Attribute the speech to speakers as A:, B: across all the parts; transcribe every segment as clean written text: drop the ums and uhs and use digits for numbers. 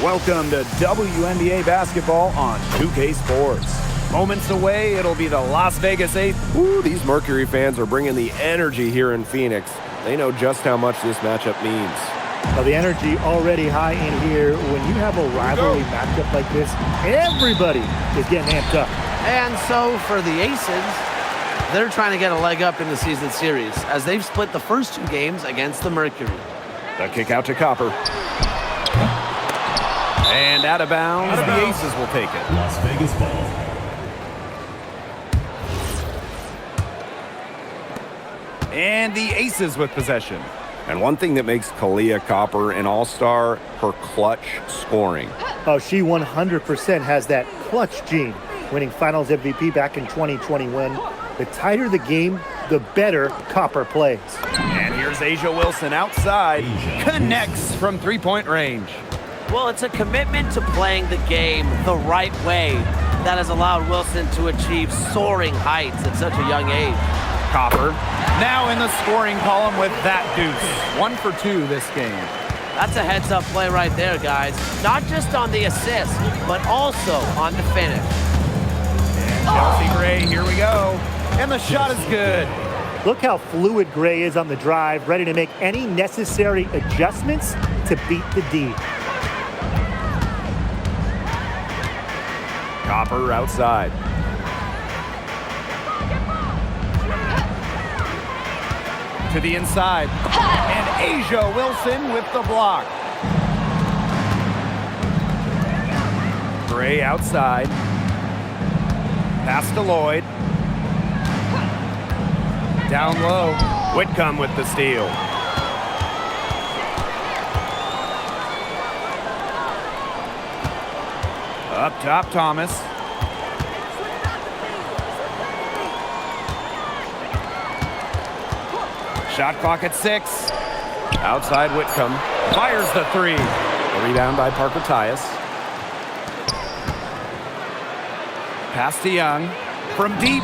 A: Welcome to WNBA basketball on 2K Sports. Moments away, it'll be the Las Vegas 8.
B: Ooh, these Mercury fans are bringing the energy here in Phoenix. They know just how much this matchup means.
C: Well, the energy already high in here. When you have a rivalry matchup like this, everybody is getting amped up.
D: And so for the Aces, they're trying to get a leg up in the season series as they've split the first 2 games against the Mercury.
A: The kick out to Copper. And out of bounds, the Aces will take it.
E: Las Vegas ball.
A: And the Aces with possession.
B: And one thing that makes Kalia Copper an all-star, her clutch scoring.
C: Oh, she 100% has that clutch gene, winning Finals MVP back in 2021. The tighter the game, the better Copper plays.
A: And here's Asia Wilson outside. Connects from three-point range.
D: Well, it's a commitment to playing the game the right way that has allowed Wilson to achieve soaring heights at such a young age.
A: Copper now in the scoring column with that deuce. 1 for 2 this game.
D: That's a heads-up play right there, guys. Not just on the assist, but also on the finish.
A: And Chelsea Gray, here we go. And the shot is good.
C: Look how fluid Gray is on the drive, ready to make any necessary adjustments to beat the D.
A: Copper outside. To the inside. And Asia Wilson with the block. Gray outside. Pass to Lloyd. Down low. Whitcomb with the steal. Up top, Thomas. Shot clock at 6. Outside Whitcomb. Fires the 3. A rebound by Parker Tyus. Pass to Young. From deep.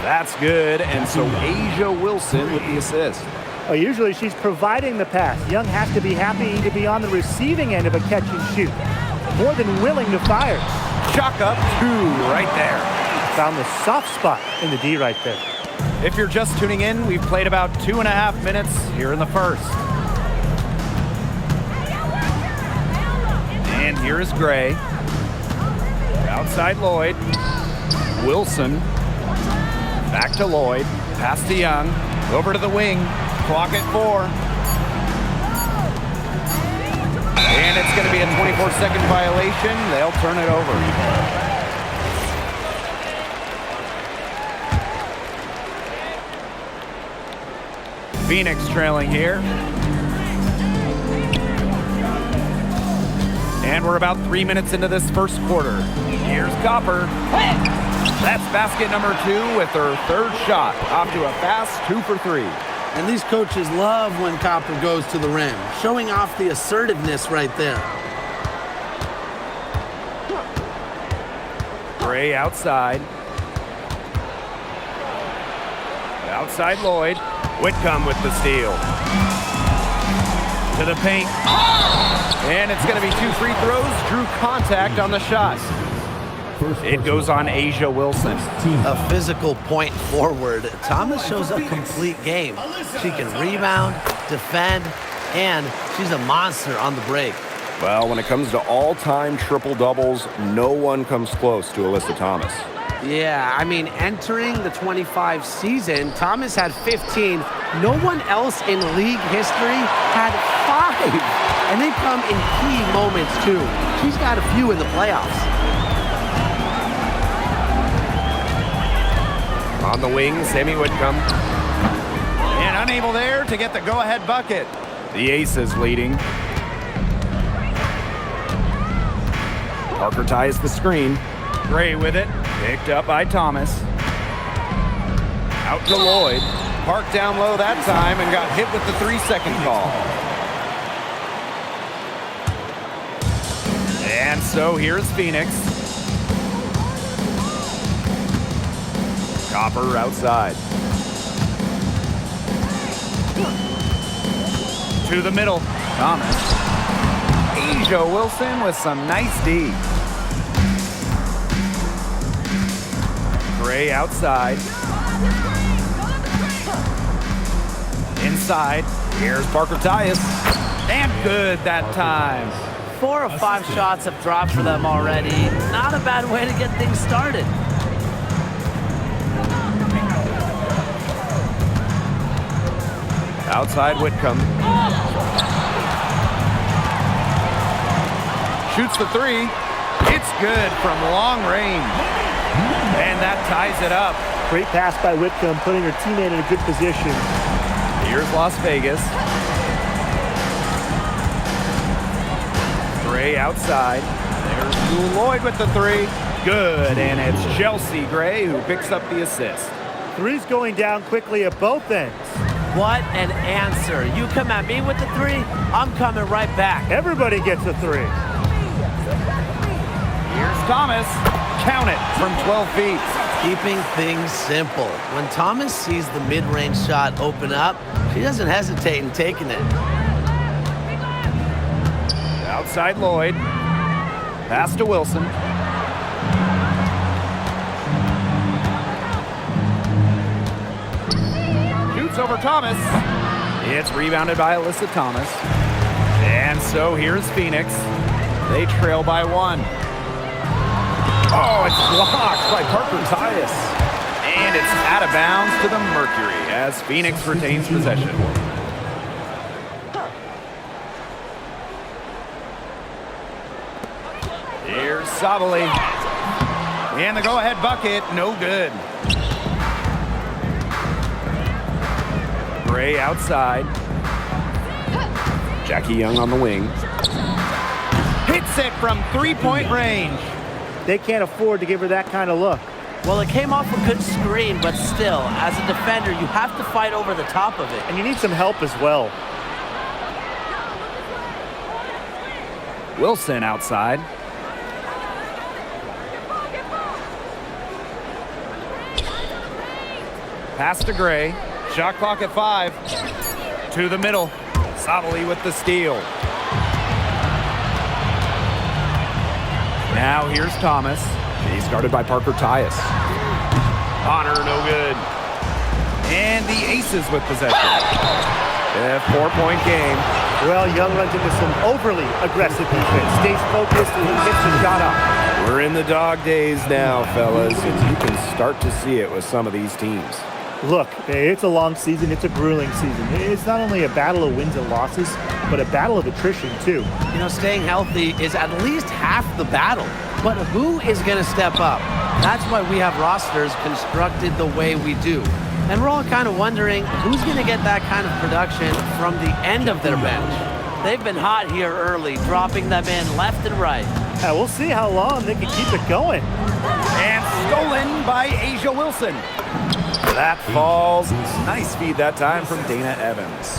A: That's good. And so Asia Wilson with the assist.
C: Oh, usually she's providing the pass. Young has to be happy to be on the receiving end of a catch and shoot. More than willing to fire.
A: Chalk up 2 right there.
C: Found the soft spot in the D right there.
A: If you're just tuning in, we've played about 2.5 minutes here in the first. And here is Gray. Outside Lloyd. Wilson. Back to Lloyd. Pass to Young. Over to the wing. Clock at 4. And it's going to be a 24-second violation. They'll turn it over. Phoenix trailing here. And we're about 3 minutes into this first quarter. Here's Copper. That's basket number 2 with her 3rd shot. Off to a fast 2 for 3.
D: And these coaches love when Copper goes to the rim, showing off the assertiveness right there.
A: Gray outside. Outside Lloyd. Whitcomb with the steal. To the paint. And it's going to be 2 free throws. Drew contact on the shot. It goes on Asia Wilson.
D: A physical point forward. Thomas shows a complete game. She can rebound, defend, and she's a monster on the break.
B: Well, when it comes to all-time triple-doubles, no one comes close to Alyssa Thomas.
D: Yeah, I mean, entering the 25 season, Thomas had 15. No one else in league history had 5. And they come in key moments, too. She's got a few in the playoffs.
A: On the wing, Sammy Whitcomb. And unable there to get the go-ahead bucket. The Aces leading. Parker ties the screen. Gray with it. Picked up by Thomas. Out to Lloyd. Parked down low that time and got hit with the 3-second call. And so here's Phoenix. Copper outside. To the middle. Thomas. Asia Wilson with some nice D. Gray outside. Inside. Here's Parker Tyus. And good that time.
E: 4 of 5 shots have dropped for them already. Not a bad way to get things started.
A: Outside Whitcomb. Shoots the 3. It's good from long range. And that ties it up.
C: Great pass by Whitcomb, putting her teammate in a good position.
A: Here's Las Vegas. Gray outside. There's Jewel Lloyd with the 3. Good, and it's Chelsea Gray who picks up the assist.
C: 3's going down quickly at both ends.
E: What an answer. You come at me with the 3, I'm coming right back.
C: Everybody gets a 3.
A: Here's Thomas. Count it from 12 feet.
E: Keeping things simple. When Thomas sees the mid-range shot open up, she doesn't hesitate in taking it.
A: Outside Lloyd. Pass to Wilson. Shoots over Thomas. It's rebounded by Alyssa Thomas. And so here's Phoenix. They trail by 1. Oh, it's blocked by Parker Tyus. And it's out of bounds to the Mercury as Phoenix retains possession. Here's Sabali. And the go-ahead bucket, no good. Gray outside. Jackie Young on the wing. Hits it from three-point range.
C: They can't afford to give her that kind of look.
E: Well, it came off a good screen, but still, as a defender, you have to fight over the top of it.
C: And you need some help as well.
A: Wilson outside. Pass to Gray. Shot clock at 5. To the middle. Sabali with the steal. Now here's Thomas. He's guarded by Parker Tyus. Bonner, no good. And the Aces with possession. A 4-point game.
C: Well, Young runs into some overly aggressive defense. Stays focused and he hits the shot up.
B: We're in the dog days now, fellas, and you can start to see it with some of these teams.
C: Look, it's a long season. It's a grueling season. It's not only a battle of wins and losses, but a battle of attrition, too.
E: You know, staying healthy is at least half the battle. But who is going to step up? That's why we have rosters constructed the way we do. And we're all kind of wondering who's going to get that kind of production from the end of their bench. They've been hot here early, dropping them in left and right.
C: We'll see how long they can keep it going.
A: And stolen by Asia Wilson. That falls. Nice feed that time from Dana Evans.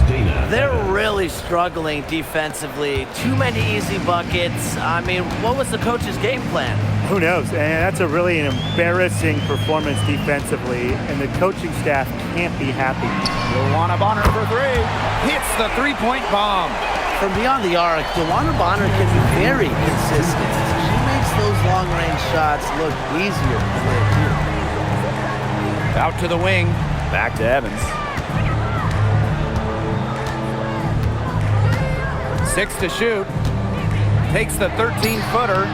E: They're really struggling defensively. Too many easy buckets. I mean, what was the coach's game plan?
C: Who knows? And that's a really embarrassing performance defensively, and the coaching staff can't be happy.
A: Joanna Bonner for 3. Hits the three-point bomb.
E: From beyond the arc, Joanna Bonner can be very consistent. She makes those long-range shots look easier than they appear.
A: Out to the wing. Back to Evans. 6 to shoot. Takes the 13-footer.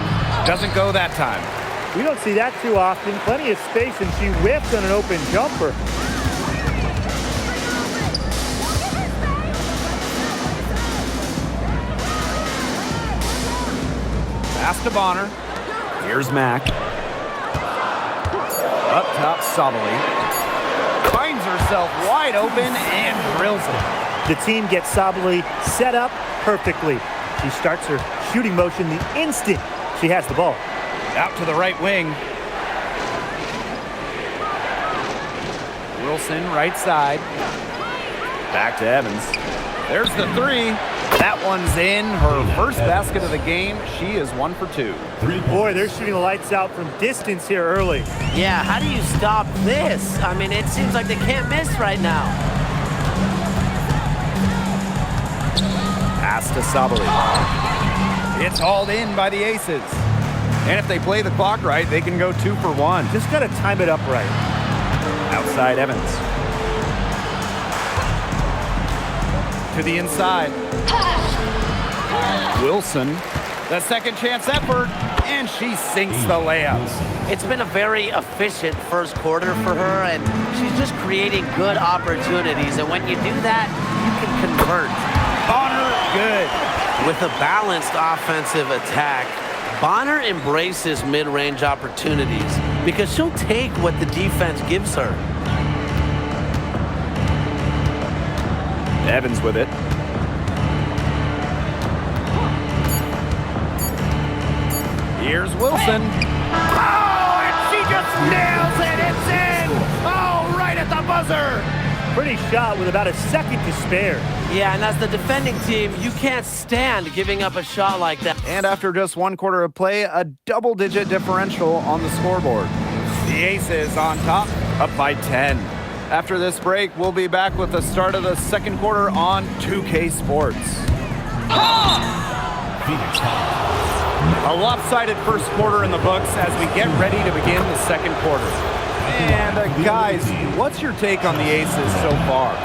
A: Doesn't go that time.
C: We don't see that too often. Plenty of space, and she whipped on an open jumper.
A: Pass to Bonner. Here's Mack. Up top, Sabali. Finds herself wide open and drills it.
C: The team gets Sabali set up perfectly. She starts her shooting motion the instant she has the ball.
A: Out to the right wing. Wilson, right side. Back to Evans. There's the 3. That one's in. Her first basket of the game. She is 1 for 2.
C: Boy, they're shooting the lights out from distance here early.
E: Yeah, how do you stop this? I mean, it seems like they can't miss right now.
A: Pass to Sabali. It's hauled in by the Aces. And if they play the clock right, they can go 2 for 1.
C: Just got to time it up right.
A: Outside Evans. To the inside. Wilson, the second chance effort, and she sinks the layups.
E: It's been a very efficient first quarter for her, and she's just creating good opportunities. And when you do that, you can convert.
A: Bonner, good.
E: With a balanced offensive attack, Bonner embraces mid-range opportunities because she'll take what the defense gives her.
B: Evans with it.
A: Here's Wilson. Oh, and she just nails it. It's in. Oh, right at the buzzer.
C: Pretty shot with about a second to spare.
E: Yeah, and as the defending team, you can't stand giving up a shot like that.
A: And after just 1 quarter of play, a double-digit differential on the scoreboard. The Aces on top, up by 10. After this break, we'll be back with the start of the second quarter on 2K Sports. A lopsided first quarter in the books as we get ready to begin the second quarter. And guys, what's your take on the Aces so far?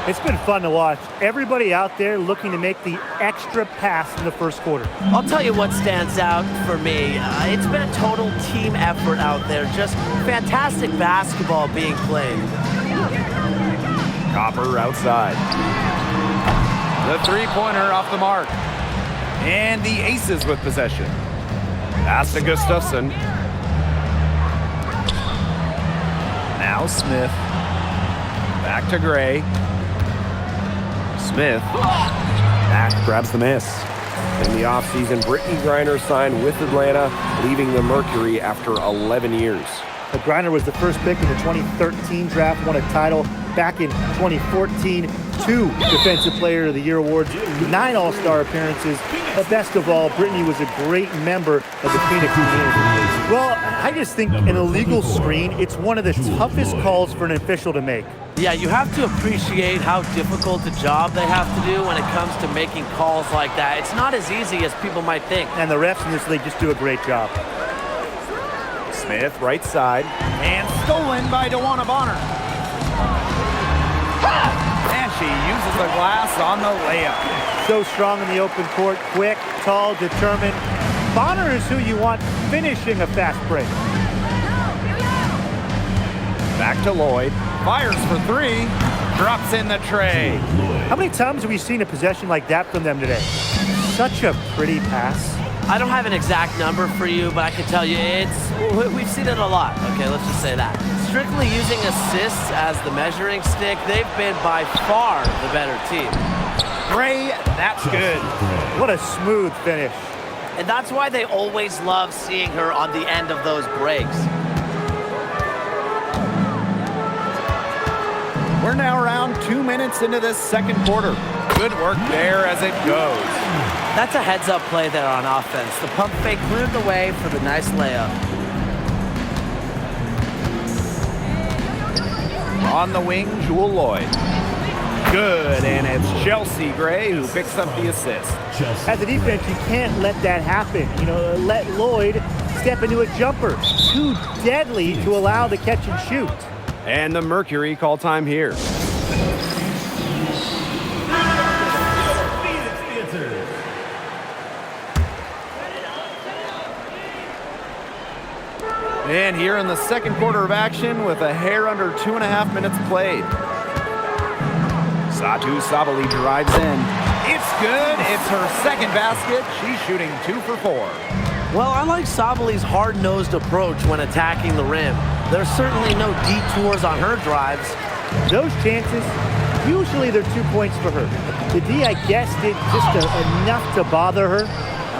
C: It's been fun to watch. Everybody out there looking to make the extra pass in the first quarter.
E: I'll tell you what stands out for me. It's been a total team effort out there. Just fantastic basketball being played.
A: Copper outside. The three-pointer off the mark. And the Aces with possession. Pass to Gustafson. Now Smith. Back to Gray. Smith.
B: Mack grabs the miss. In the offseason, Brittany Griner signed with Atlanta, leaving the Mercury after 11 years.
C: Griner was the first pick in the 2013 draft, won a title back in 2014, 2 Defensive Player of the Year awards, 9 All-Star appearances, but best of all, Brittany was a great member of the Phoenix community. Well, I just think an illegal screen, it's one of the toughest calls for an official to make.
E: Yeah, you have to appreciate how difficult a job they have to do when it comes to making calls like that. It's not as easy as people might think.
C: And the refs in this league just do a great job.
A: Smith, right side, and stolen by DeWanna Bonner. And she uses the glass on the layup.
C: So strong in the open court, quick, tall, determined. Bonner is who you want finishing a fast break.
A: Back to Lloyd, fires for 3, drops in the tray.
C: How many times have we seen a possession like that from them today? Such a pretty pass.
E: I don't have an exact number for you, but I can tell you we've seen it a lot. Okay, let's just say that. Strictly using assists as the measuring stick, they've been by far the better team.
A: Gray, that's good.
C: What a smooth finish.
E: And that's why they always love seeing her on the end of those breaks.
A: We're now around 2 minutes into this second quarter. Good work there as it goes.
E: That's a heads-up play there on offense. The pump fake cleared the way for the nice layup.
A: On the wing, Jewel Lloyd. Good, and it's Chelsea Gray who picks up the assist.
C: As a defense, you can't let that happen. Let Lloyd step into a jumper. Too deadly to allow the catch and shoot.
B: And the Mercury call time here.
A: And here in the second quarter of action with a hair under 2.5 minutes played. Satu Sabali drives in. It's good. It's her second basket. She's shooting 2 for 4.
E: Well, I like Sabali's hard-nosed approach when attacking the rim. There's certainly no detours on her drives.
C: Those chances, usually they're 2 points for her. The D, I guess, did just enough to bother her.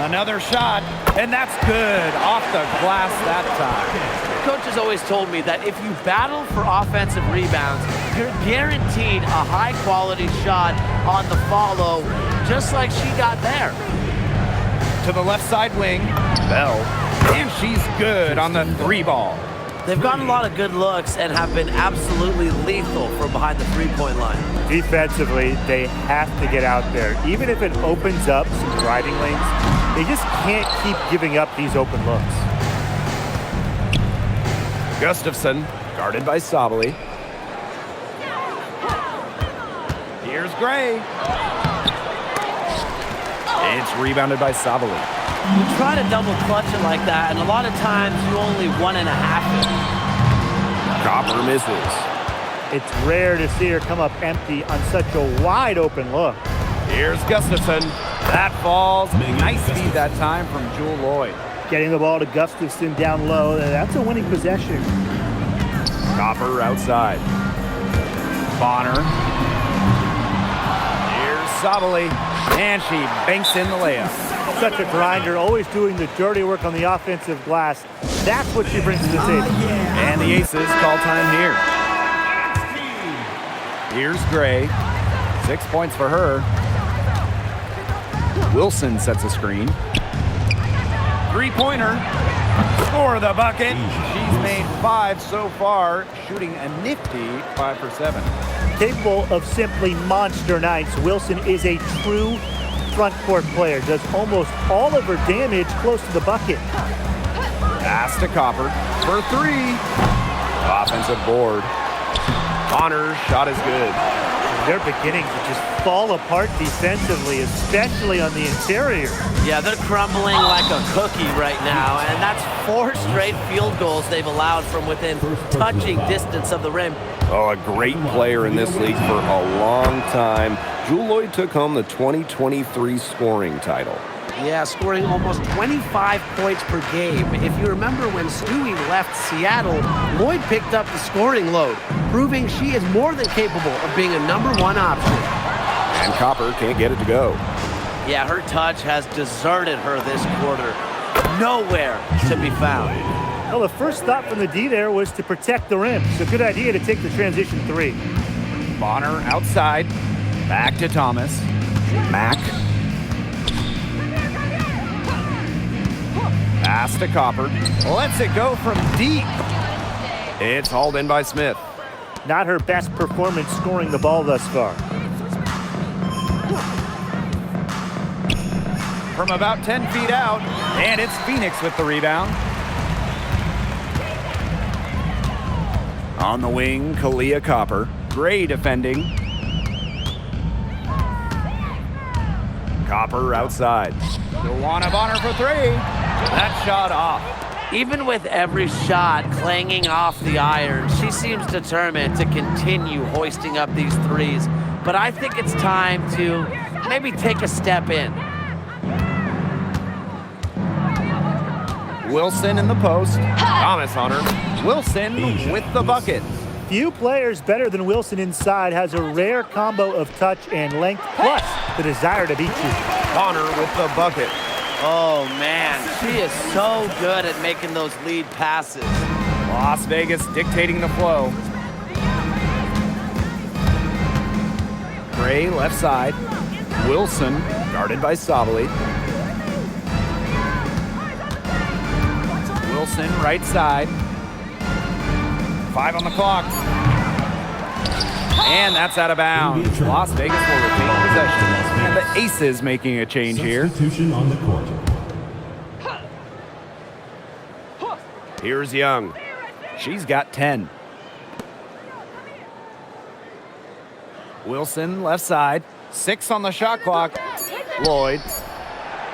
A: Another shot, and that's good. Off the glass that time.
E: Coach has always told me that if you battle for offensive rebounds, you're guaranteed a high-quality shot on the follow, just like she got there.
A: To the left side wing, Bell, and she's good on the 3 ball.
E: They've gotten a lot of good looks and have been absolutely lethal from behind the three-point line.
C: Defensively, they have to get out there. Even if it opens up some driving lanes, They just can't keep giving up these open looks.
B: Gustafson, guarded by Sabali.
A: Here's Gray. It's rebounded by Sabali.
E: You try to double clutch it like that, and a lot of times you only 1.5 it.
B: Copper misses.
C: It's rare to see her come up empty on such a wide open look.
A: Here's Gustafson. That falls. Nice feed that time from Jewel Lloyd.
C: Getting the ball to Gustafson down low, that's a winning possession.
A: Copper outside. Bonner. Here's Sabali. And she banks in the layup.
C: Such a grinder, always doing the dirty work on the offensive glass. That's what she brings to the table.
A: And the Aces call time here. Here's Gray. 6 points for her. Wilson sets a screen. Three-pointer. For the bucket. She's made 5 so far, shooting a nifty 5 for 7.
C: Capable of simply monster nights, Wilson is a true front court player. Does almost all of her damage close to the bucket.
A: Pass to Copper for 3. Offensive board. Bonner's shot is good.
C: They're beginning to just fall apart defensively, especially on the interior.
E: Yeah, they're crumbling like a cookie right now, and that's 4 straight field goals they've allowed from within touching distance of the rim.
B: Oh, a great player in this league for a long time. Jewel Lloyd took home the 2023 scoring title.
E: Yeah, scoring almost 25 points per game. If you remember when Stewie left Seattle, Lloyd picked up the scoring load, proving she is more than capable of being a #1 option.
B: And Copper can't get it to go.
E: Yeah, her touch has deserted her this quarter. Nowhere to be found.
C: Well, the first thought from the D there was to protect the rim. So good idea to take the transition 3.
A: Bonner outside. Back to Thomas. Mack. Pass to Copper. Lets it go from deep.
B: It's hauled in by Smith.
C: Not her best performance scoring the ball thus far.
A: From about 10 feet out. And it's Phoenix with the rebound. On the wing, Kalia Copper. Gray defending. Copper outside. Joanna Bonner for 3. That shot off.
E: Even with every shot clanging off the iron, she seems determined to continue hoisting up these threes. But I think it's time to maybe take a step in.
A: Wilson in the post. Thomas on her. Wilson with the bucket.
C: Few players better than Wilson inside, has a rare combo of touch and length, plus the desire to beat you.
A: Bonner with the bucket.
E: Oh, man, she is so good at making those lead passes.
A: Las Vegas dictating the flow. Gray left side. Wilson guarded by Sabali. Wilson right side. 5 on the clock. And that's out of bounds. Las Vegas will retain possession. And the Aces making a change here.
F: Substitution on the court.
B: Here's Young.
A: She's got 10. Wilson left side. 6 on the shot clock. Lloyd.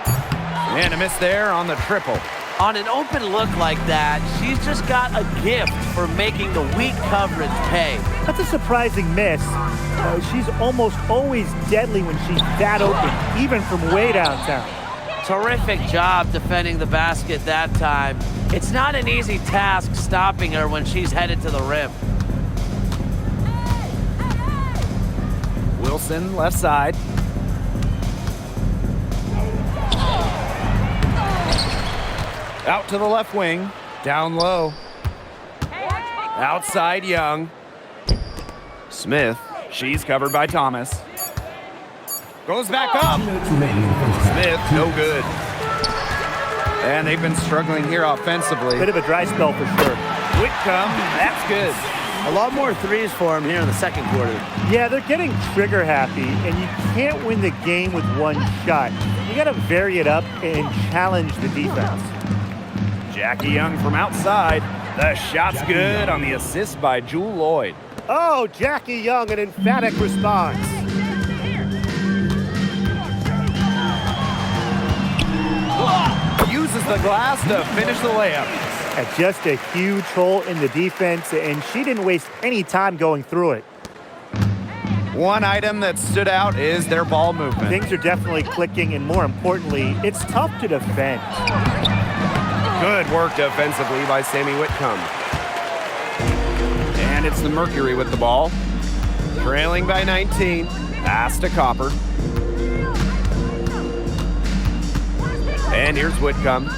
A: And a miss there on the triple.
E: On an open look like that, she's just got a gift for making the weak coverage pay.
C: That's a surprising miss. She's almost always deadly when she's that open, even from way downtown.
E: Terrific job defending the basket that time. It's not an easy task stopping her when she's headed to the rim.
A: Wilson left side. Out to the left wing. Down low. Outside Young. Smith. She's covered by Thomas. Goes back up. Smith, no good. And they've been struggling here offensively.
C: Bit of a dry spell for sure.
A: Whitcomb, that's good.
E: A lot more threes for him here in the second quarter.
C: Yeah, they're getting trigger happy, and you can't win the game with one shot. You got to vary it up and challenge the defense.
A: Jackie Young from outside. The shot's good on the assist by Jewel Lloyd.
C: Oh, Jackie Young, an emphatic response.
A: Uses the glass to finish the layup.
C: Just a huge hole in the defense, and she didn't waste any time going through it.
A: One item that stood out is their ball movement.
C: Things are definitely clicking, and more importantly, it's tough to defend.
B: Good work defensively by Sammy Whitcomb.
A: And it's the Mercury with the ball. Trailing by 19. Pass to Copper. And here's Whitcomb.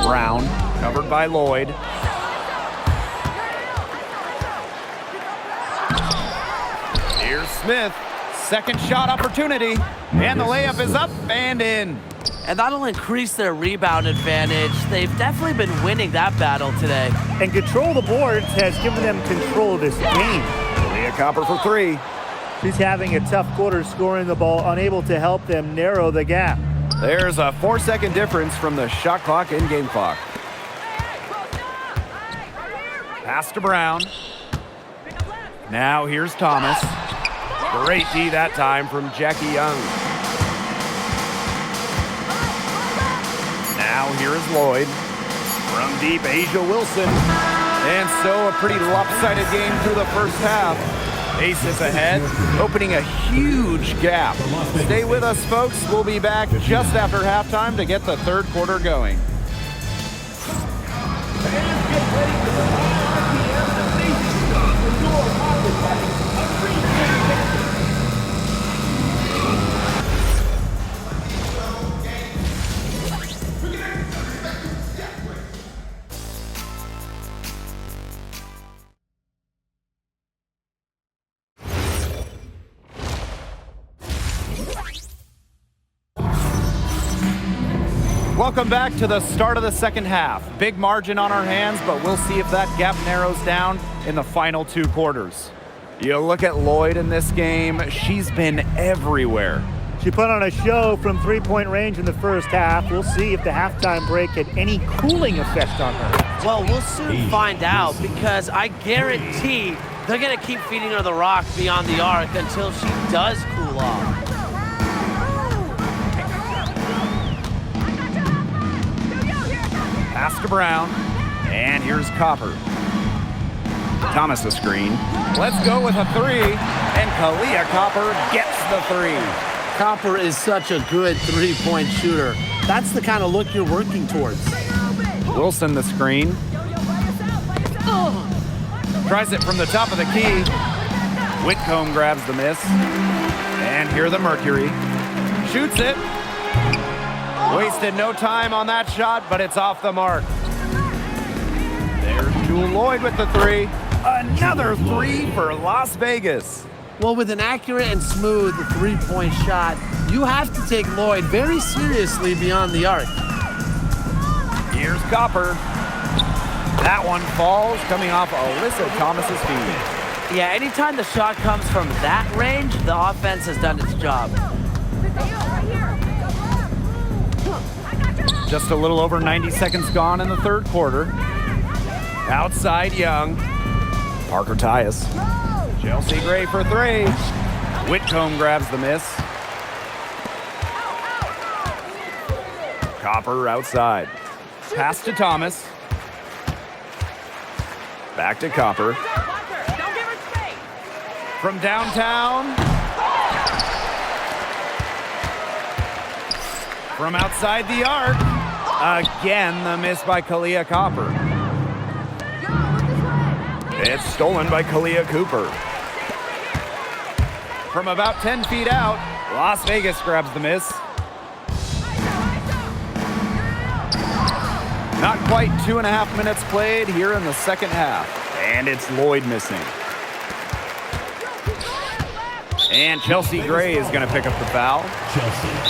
A: Brown, covered by Lloyd. Here's Smith. Second shot opportunity. And the layup is up and in.
E: And that'll increase their rebound advantage. They've definitely been winning that battle today.
C: And control of the boards has given them control of this game.
A: Leah Copper for three.
C: She's having a tough quarter scoring the ball, unable to help them narrow the gap.
A: There's a 4-second difference from the shot clock and game clock. Pass to Brown. Now here's Thomas. Great D that time from Jackie Young. Now here is Lloyd. From deep, Asia Wilson. And so a pretty lopsided game through the first half. Aces ahead, opening a huge gap. Stay with us, folks. We'll be back just after halftime to get the third quarter going. Welcome back to the start of the second half. Big margin on our hands, but we'll see if that gap narrows down in the final two quarters. You look at Lloyd in this game, she's been everywhere.
C: She put on a show from three-point range in the first half. We'll see if the halftime break had any cooling effect on her.
E: Well, we'll soon find out, because I guarantee they're going to keep feeding her the rock beyond the arc until she does cool off.
A: Pass to Brown, and here's Copper. Thomas a screen. Let's go with a three, and Kalia Copper gets the three.
E: Copper is such a good three-point shooter. That's the kind of look you're working towards.
A: Wilson the screen. Tries it from the top of the key. Whitcomb grabs the miss. And here the Mercury. Shoots it. Wasted no time on that shot, but it's off the mark. There's Jewel Lloyd with the three. Another three for Las Vegas.
E: Well, with an accurate and smooth three-point shot, you have to take Lloyd very seriously beyond the arc.
A: Here's Copper. That one falls, coming off Alyssa Thomas's feet.
E: Yeah, anytime the shot comes from that range, the offense has done its job.
A: Just a little over 90 seconds gone in the third quarter. Outside Young. Parker Tyus. Chelsea Gray for three. Whitcomb grabs the miss. Copper outside. Pass to Thomas. Back to Copper. From downtown. From outside the arc. Again, the miss by Kalia Copper. It's stolen by Kalia Cooper. From about 10 feet out, Las Vegas grabs the miss. Not quite 2.5 minutes played here in the second half. And it's Lloyd missing. And Chelsea Gray is going to pick up the foul.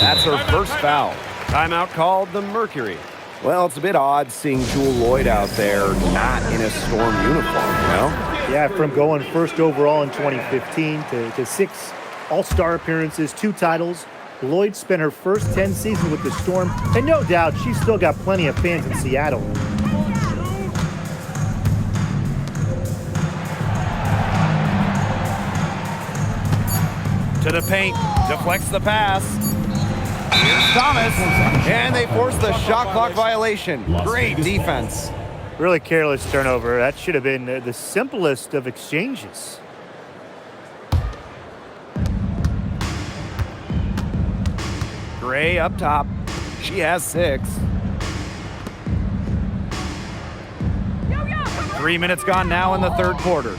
A: That's her first foul. Timeout called the Mercury.
B: Well, it's a bit odd seeing Jewel Lloyd out there not in a Storm uniform, you know?
C: Yeah, from going first overall in 2015 to 6 All-Star appearances, 2 titles. Lloyd spent her first 10 seasons with the Storm, and no doubt she's still got plenty of fans in Seattle.
A: To the paint, deflects the pass. Here's Thomas, and they force the shot clock violation. Great defense.
C: Really careless turnover. That should have been the simplest of exchanges.
A: Gray up top. She has 6. 3 minutes gone now in the third quarter.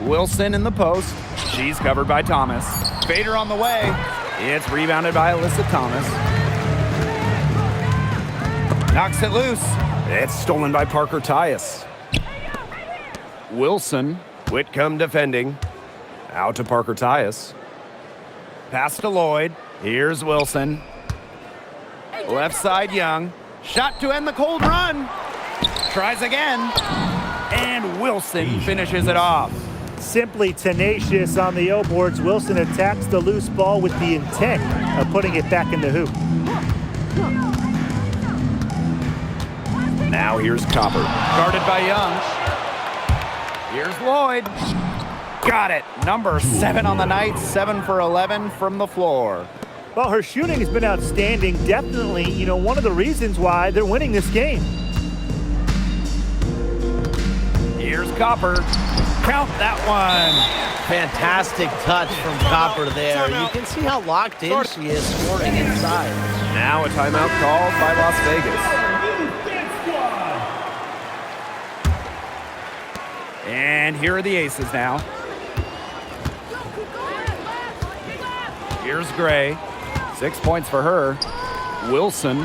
A: Wilson in the post. She's covered by Thomas. Fader on the way. It's rebounded by Alyssa Thomas. Knocks it loose.
B: It's stolen by Parker Tyus.
A: Wilson.
B: Whitcomb defending. Out to Parker Tyus.
A: Pass to Lloyd. Here's Wilson. Left side Young. Shot to end the cold run. Tries again. And Wilson finishes it off.
C: Simply tenacious on the O-boards. Wilson attacks the loose ball with the intent of putting it back in the hoop.
B: Now here's Copper.
A: Guarded by Young. Here's Lloyd. Got it. Number 7 on the night. 7 for 11 from the floor.
C: Well, her shooting has been outstanding. Definitely, one of the reasons why they're winning this game.
A: Here's Copper. Count that one.
E: Fantastic touch from Copper there. You can see how locked in she is scoring inside.
A: Now a timeout called by Las Vegas. And here are the Aces now. Here's Gray. 6 points for her. Wilson.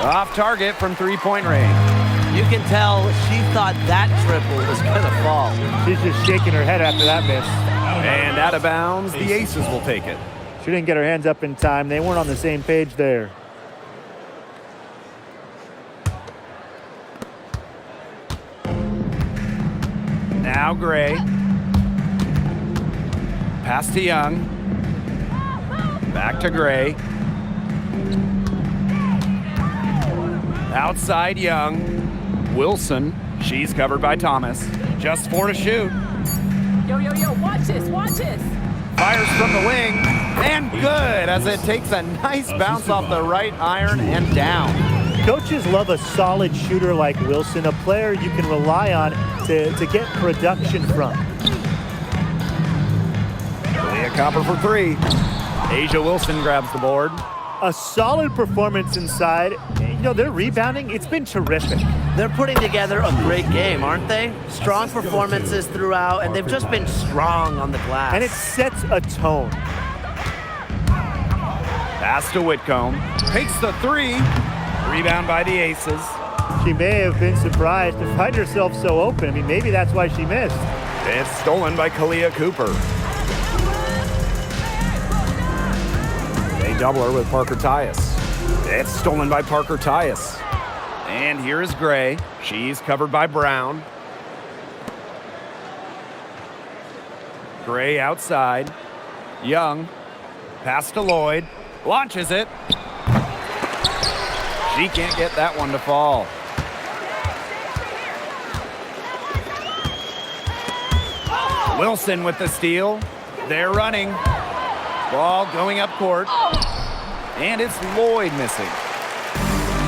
A: Off target from three-point range.
E: You can tell she thought that triple was going to fall.
C: She's just shaking her head after that miss.
A: And out of bounds, the Aces will take it.
C: She didn't get her hands up in time. They weren't on the same page there.
A: Now Gray. Pass to Young. Back to Gray. Outside Young. Wilson. She's covered by Thomas. Just 4 to shoot.
F: Yo, watch this.
A: Fires from the wing. And good as it takes a nice bounce off the right iron and down.
C: Coaches love a solid shooter like Wilson, a player you can rely on to get production from.
A: Leah Copper for 3. Asia Wilson grabs the board.
C: A solid performance inside. Their rebounding, it's been terrific.
E: They're putting together a great game, aren't they? Strong performances throughout, and they've just been strong on the glass.
C: And it sets a tone.
A: Pass to Whitcomb. Takes the 3. Rebound by the Aces.
C: She may have been surprised to find herself so open. Maybe that's why she missed.
B: It's stolen by Kalia Cooper. They double her with Parker Tyus. It's stolen by Parker Tyus.
A: And here is Gray. She's covered by Brown. Gray outside. Young. Pass to Lloyd. Launches it. She can't get that one to fall. Wilson with the steal. They're running. Ball going up court. And it's Lloyd missing.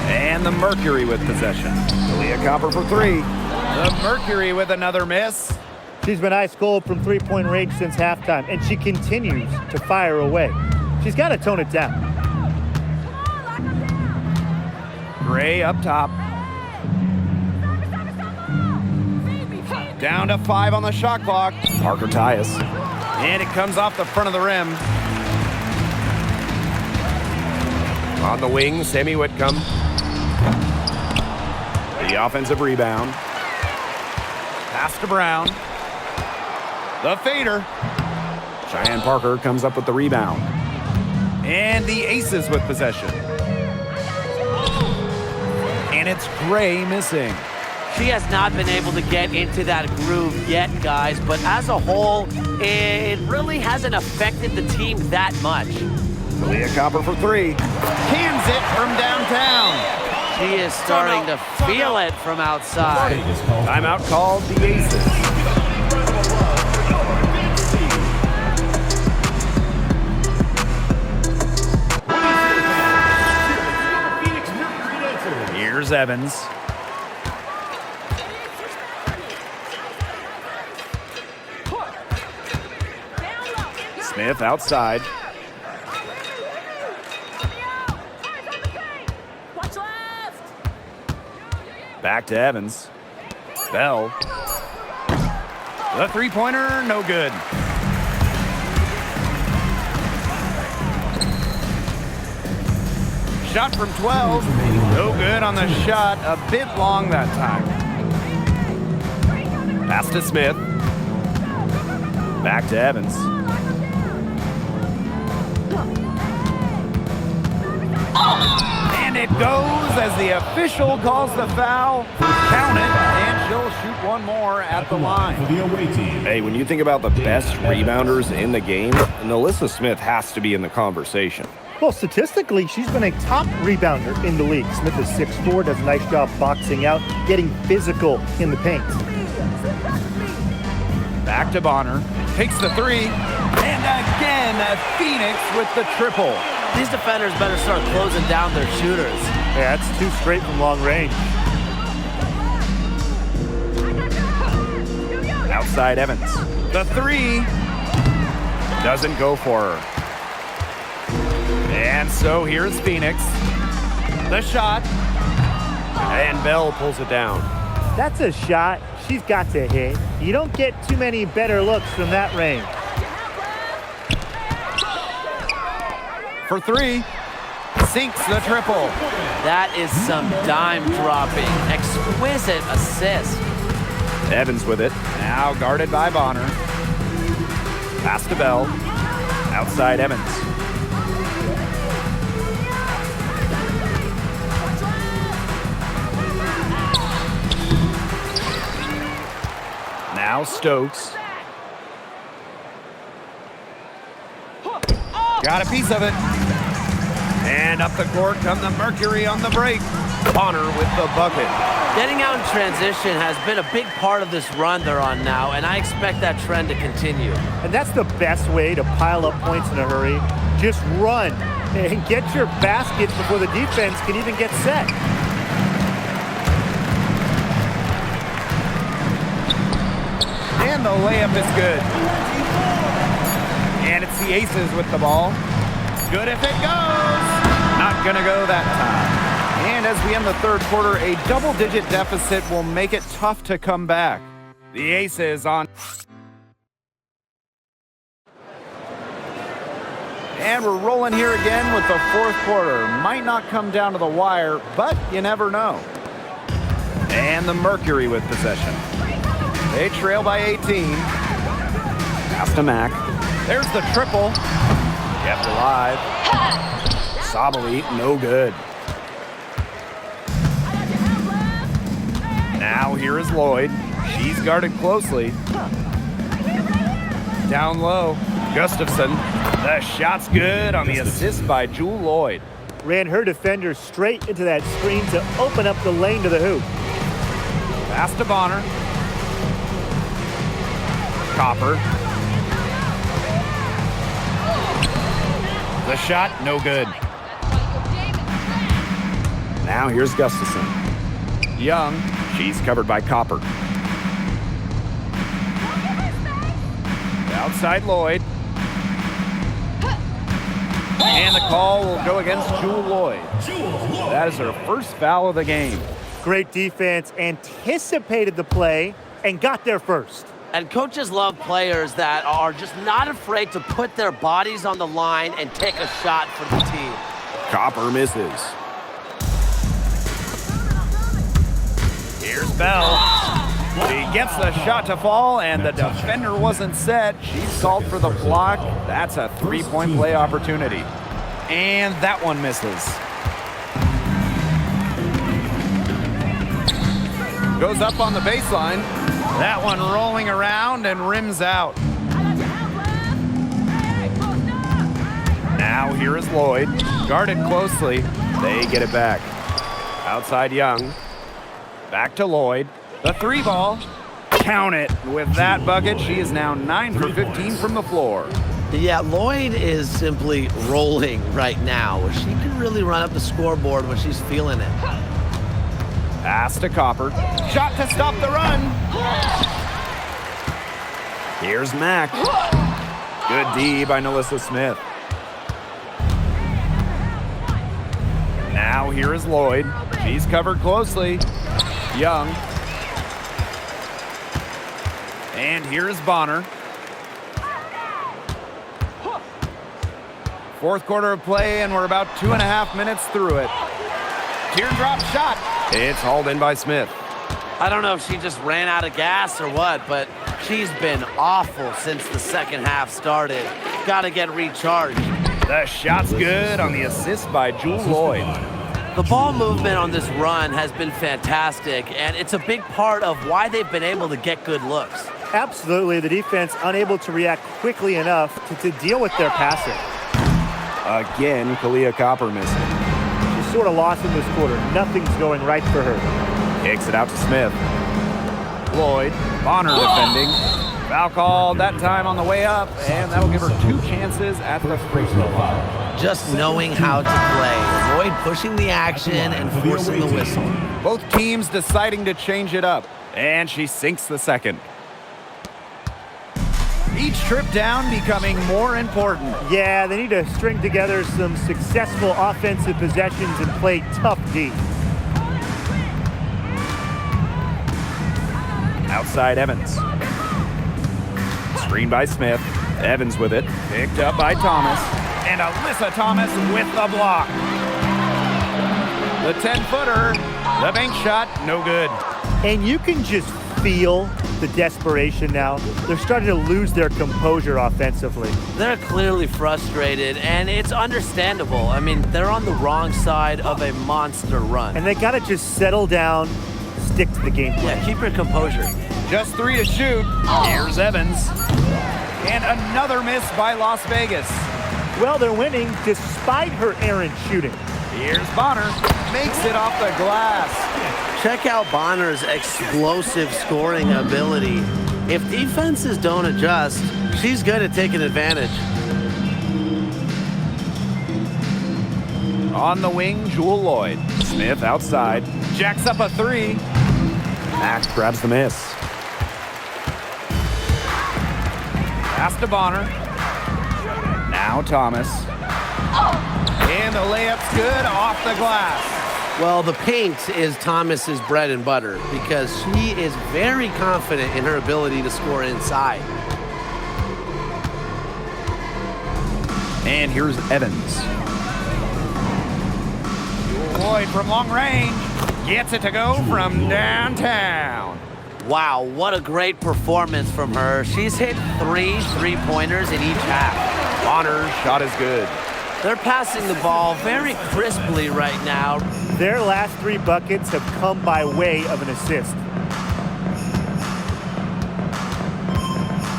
A: And the Mercury with possession. Leah Copper for 3. The Mercury with another miss.
C: She's been ice cold from three-point range since halftime, and she continues to fire away. She's got to tone it down.
A: Gray up top. Down to 5 on the shot clock.
B: Parker Tyus.
A: And it comes off the front of the rim.
B: On the wing, Sammy Whitcomb. The offensive rebound.
A: Pass to Brown. The fader.
B: Cheyenne Parker comes up with the rebound.
A: And the Aces with possession. And it's Gray missing.
E: She has not been able to get into that groove yet, guys, but as a whole, it really hasn't affected the team that much.
A: Leah Copper for three. Cans it from downtown.
E: She is starting to feel it from outside.
A: Timeout called the Aces. Here's Evans. Smith outside.
F: Watch left.
A: Back to Evans. Bell. The three-pointer, no good. Shot from 12. No good on the shot. A bit long that time. Pass to Smith. Back to Evans. And it goes as the official calls the foul. Count it, and she'll shoot one more at the line.
B: Hey, when you think about the best rebounders in the game, Alyssa Smith has to be in the conversation.
C: Well, statistically, she's been a top rebounder in the league. Smith is 6'4", does a nice job boxing out, getting physical in the paint.
A: Back to Bonner. Takes the three. And again, Phoenix with the triple.
E: These defenders better start closing down their shooters.
C: Yeah, that's two straight from long range.
A: Outside Evans. The three doesn't go for her. And so here's Phoenix. The shot. And Bell pulls it down.
C: That's a shot she's got to hit. You don't get too many better looks from that range.
A: For three. Sinks the triple.
E: That is some dime dropping. Exquisite assist.
A: Evans with it. Now guarded by Bonner. Pass to Bell. Outside Evans. Now Stokes. Got a piece of it. And up the court come the Mercury on the break. Bonner with the bucket.
E: Getting out in transition has been a big part of this run they're on now, and I expect that trend to continue.
C: And that's the best way to pile up points in a hurry. Just run and get your baskets before the defense can even get set.
A: And the layup is good. And it's the Aces with the ball. Good if it goes. Not gonna go that time. And as we end the third quarter, a double-digit deficit will make it tough to come back. The Aces on. And we're rolling here again with the fourth quarter. Might not come down to the wire, but you never know. And the Mercury with possession. They trail by 18. Pass to Mack. There's the triple. Kept alive. Sabali, no good. Now here is Lloyd. She's guarded closely. Down low. Gustafson. The shot's good on the assist by Jewel Lloyd.
C: Ran her defender straight into that screen to open up the lane to the hoop.
A: Pass to Bonner. Copper. The shot, no good. Now here's Gustafson. Young, she's covered by Copper. Outside Lloyd. And the call will go against Jewel Lloyd. That is her first foul of the game.
C: Great defense, anticipated the play, and got there first.
E: And coaches love players that are just not afraid to put their bodies on the line and take a shot for the team.
B: Copper misses.
A: Here's Bell. She gets the shot to fall, and the defender wasn't set. She's called for the block. That's a three-point play opportunity. And that one misses. Goes up on the baseline. That one rolling around and rims out. Now here is Lloyd. Guarded closely. They get it back. Outside Young. Back to Lloyd. The three ball. Count it. With that bucket, she is now 9 for 15 from the floor.
E: Yeah, Lloyd is simply rolling right now. She can really run up the scoreboard when she's feeling it.
A: Pass to Copper. Shot to stop the run. Here's Mack. Good D by Nalissa Smith. Now here is Lloyd. She's covered closely. Young. And here is Bonner. Fourth quarter of play, and we're about 2.5 minutes through it. Teardrop shot. It's hauled in by Smith.
E: I don't know if she just ran out of gas or what, but she's been awful since the second half started. Got to get recharged.
A: The shot's good on the assist by Jewel Lloyd.
E: The ball movement on this run has been fantastic, and it's a big part of why they've been able to get good looks.
C: Absolutely, the defense unable to react quickly enough to deal with their passing.
A: Again, Kalia Copper missing.
C: She's sort of lost in this quarter. Nothing's going right for her.
A: Kicks it out to Smith. Lloyd, Bonner defending. Foul called that time on the way up, and that'll give her 2 chances at the free throw line.
E: Just knowing how to play. Avoid pushing the action and forcing the whistle.
A: Both teams deciding to change it up, and she sinks the second. Each trip down becoming more important.
C: Yeah, they need to string together some successful offensive possessions and play tough D.
A: Outside Evans. Screen by Smith. Evans with it. Picked up by Thomas. And Alyssa Thomas with the block. The 10-footer. The bank shot, no good.
C: And you can just feel the desperation now. They're starting to lose their composure offensively.
E: They're clearly frustrated, and it's understandable. I mean, they're on the wrong side of a monster run.
C: And they got to just settle down, stick to the game plan.
E: Yeah, keep your composure.
A: Just 3 to shoot. Here's Evans. And another miss by Las Vegas.
C: Well, they're winning despite her errant shooting.
A: Here's Bonner. Makes it off the glass.
E: Check out Bonner's explosive scoring ability. If defenses don't adjust, she's good at taking advantage.
A: On the wing, Jewel Lloyd. Smith outside. Jacks up a 3.
B: Mack grabs the miss.
A: Pass to Bonner. Now Thomas. And the layup's good off the glass.
E: Well, the paint is Thomas's bread and butter because she is very confident in her ability to score inside.
A: And here's Evans. Lloyd from long range gets it to go from downtown.
E: Wow, what a great performance from her. She's hit 3 3-pointers in each half.
A: Bonner's shot is good.
E: They're passing the ball very crisply right now.
C: Their last 3 buckets have come by way of an assist.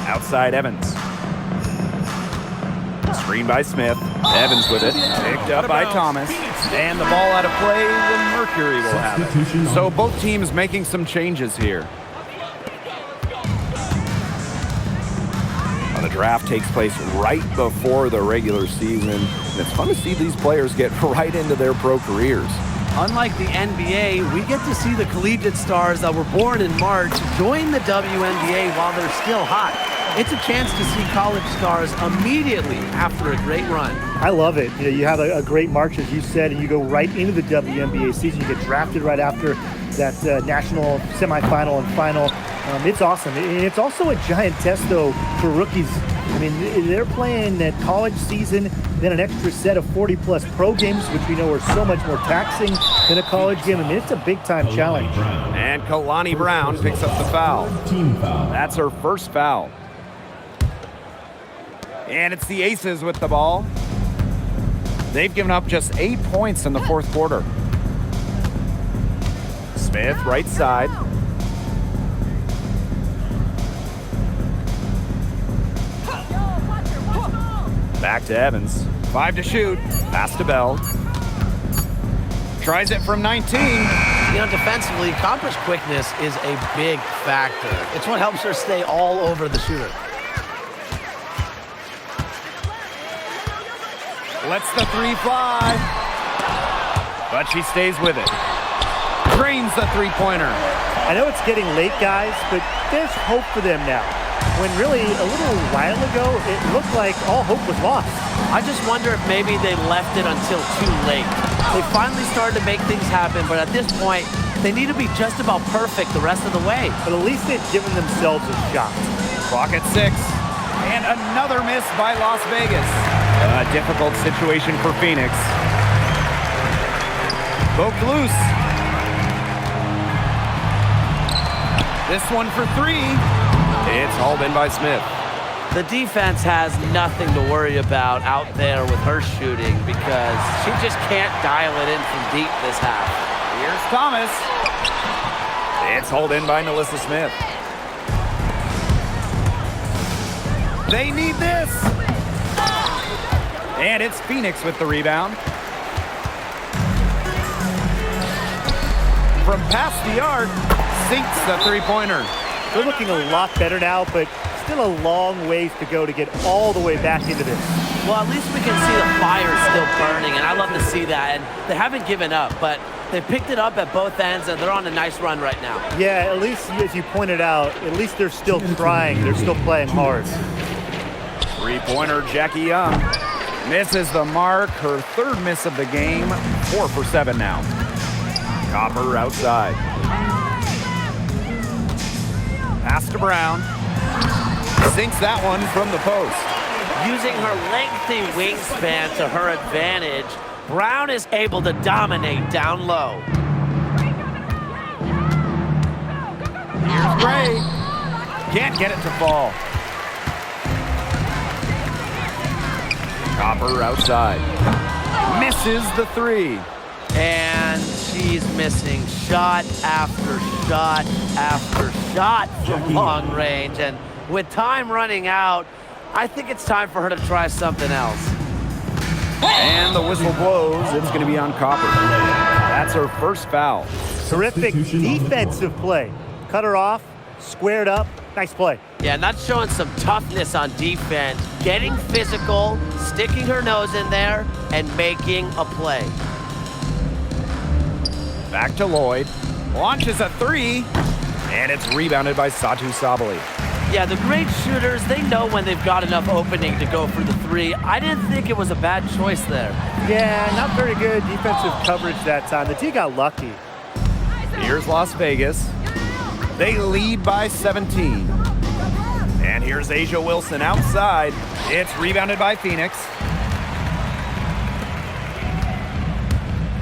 A: Outside Evans. Screen by Smith. Evans with it. Picked up by Thomas. And the ball out of play, the Mercury will have it. So both teams making some changes here. The draft takes place right before the regular season. And it's fun to see these players get right into their pro careers.
E: Unlike the NBA, we get to see the collegiate stars that were born in March join the WNBA while they're still hot. It's a chance to see college stars immediately after a great run.
C: I love it. You know, you have a great March, as you said, and you go right into the WNBA season. You get drafted right after that national semifinal and final. It's awesome. And it's also a giant test, though, for rookies. I mean, they're playing that college season, then an extra set of 40-plus pro games, which we know are so much more taxing than a college game. I mean, it's a big-time challenge.
A: And Kalani Brown picks up the foul. That's her first foul. And it's the Aces with the ball. They've given up just 8 points in the fourth quarter. Smith, right side. Back to Evans. 5 to shoot. Pass to Bell. Tries it from 19.
E: You know, defensively, Comper's quickness is a big factor. It's what helps her stay all over the shooter.
A: Lets the three fly. But she stays with it. Drains the three-pointer.
C: I know it's getting late, guys, but there's hope for them now. When really a little while ago, it looked like all hope was lost.
E: I just wonder if maybe they left it until too late. They finally started to make things happen, but at this point, they need to be just about perfect the rest of the way.
C: But at least they've given themselves a shot.
A: Clock at 6. And another miss by Las Vegas. A difficult situation for Phoenix. Poked loose. This one for 3. It's hauled in by Smith.
E: The defense has nothing to worry about out there with her shooting because she just can't dial it in from deep this half.
A: Here's Thomas. It's hauled in by Melissa Smith. They need this. And it's Phoenix with the rebound. From past the arc, sinks the three-pointer.
C: They're looking a lot better now, but still a long ways to go to get all the way back into this.
E: Well, at least we can see the fire still burning, and I love to see that. And they haven't given up, but they picked it up at both ends, and they're on a nice run right now.
C: Yeah, at least, as you pointed out, at least they're still trying. They're still playing hard.
A: Three-pointer, Jackie Young. Misses the mark. Her third miss of the game. 4 for 7 now. Copper outside. Pass to Brown. Sinks that one from the post.
E: Using her lengthy wingspan to her advantage, Brown is able to dominate down low.
A: Here's Gray. Can't get it to fall. Copper outside. Misses the 3.
E: And she's missing shot after shot after shot from long range. And with time running out, I think it's time for her to try something else.
A: And the whistle blows. It's going to be on Copper. That's her first foul.
C: Terrific defensive play. Cut her off, squared up. Nice play.
E: Yeah, and that's showing some toughness on defense. Getting physical, sticking her nose in there, and making a play.
A: Back to Lloyd. Launches a 3. And it's rebounded by Satu Sabali.
E: Yeah, the great shooters, they know when they've got enough opening to go for the 3. I didn't think it was a bad choice there.
C: Yeah, not very good defensive coverage that time. The D got lucky.
A: Here's Las Vegas. They lead by 17. And here's Asia Wilson outside. It's rebounded by Phoenix.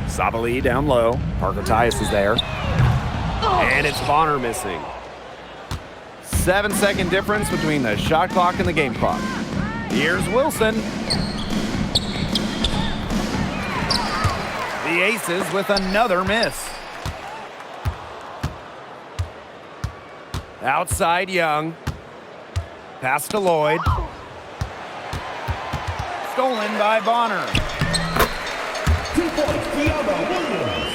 A: Sabali down low. Parker Tyus is there. And it's Bonner missing. 7-second difference between the shot clock and the game clock. Here's Wilson. The Aces with another miss. Outside Young. Pass to Lloyd. Stolen by Bonner.
F: 2 points, Diallo Williams.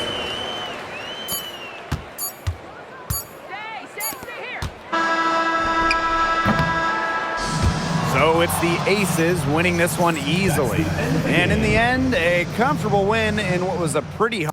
F: Stay here.
A: So it's the Aces winning this one easily. And in the end, a comfortable win in what was a pretty hard